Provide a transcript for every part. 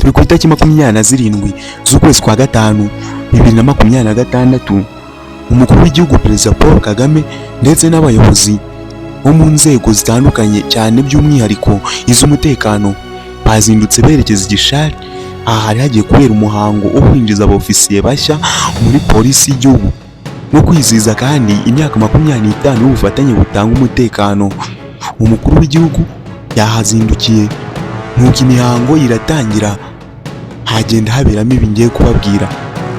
turi ku itariki 27 z'ukwezi kwa gatanu 2026. Umukuru w'igihugu Perezida Paul Kagame ndetse n'abayobozi bo mu nzego zitandukanye cyane by'umwihariko iz'umutekano bazindutse berekeza Gishari. Aha hari hagiye kubera umuhango wo kwinjiza abofisiye bashya muri polisi y'igihugu no kwizihiza kandi imyaka 25 y'ubufatanye butanga umutekano. Umukuru w'igihugu yahazindukiye nuko imihango iratangira, hagenda haberamo ibi ngiye kubabwira.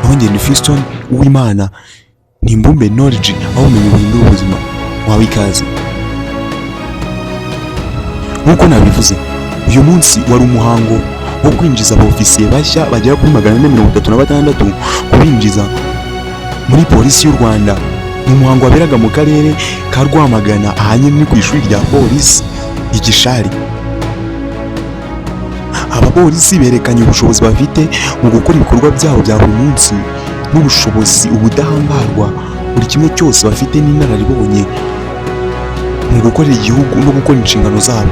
Nongeye ni Fiston Uwimana, ni Imbumbe Knowledge, aho umenye buhindura ubuzima. Wawe ikaze. Nkuko nabivuze, uyu munsi wari umuhango wo kwinjiza abofisiye bashya bagera kuri 436 kubinjiza muri polisi y'u Rwanda. Ni umuhango waberaga mu karere ka Rwamagana, ahanyine ni ku ishuri rya polisi i Gishari. Abapolisi berekanye ubushobozi bafite mu gukora ibikorwa byabo bya buri munsi n'ubushobozi, ubudahangarwa, buri kimwe cyose bafite n'inararibonye mu gukorera igihugu no gukora inshingano zabo.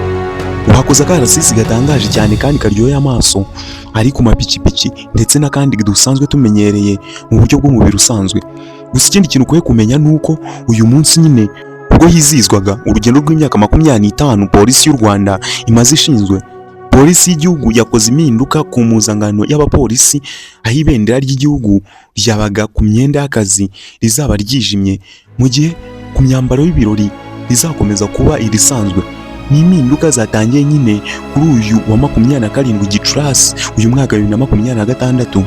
Bakoze akarasisi gatangaje cyane kandi karyoheye amaso, ari ku mapikipiki ndetse n'akandi dusanzwe tumenyereye mu buryo bw'umubiri usanzwe. Gusa ikindi kintu ukwiye kumenya nuko uyu munsi nyine ubwo hizizwaga urugendo rw'imyaka 25 polisi y'u Rwanda imaze ishinzwe, polisi y'igihugu yakoze impinduka ku mpuzangano y'abapolisi, aho ibendera ry'igihugu ryabaga ku myenda y'akazi rizaba ryijimye, mu gihe ku myambaro y'ibirori rizakomeza kuba irisanzwe. Ni impinduka zatangiye nyine kuri uyu wa 27 Gicurasi uyu mwaka 2026.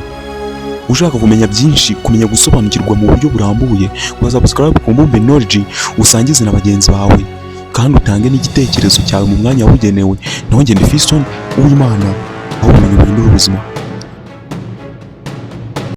Ushaka kumenya byinshi, kumenya gusobanukirwa mu buryo burambuye, subscribe ku Imbumbe Knowledge, usangize na bagenzi bawe kandi utange n'igitekerezo cyawe mu mwanya wabugenewe. Nongeye ni Fiston Uwimana, aho umenye buhindura ubuzima.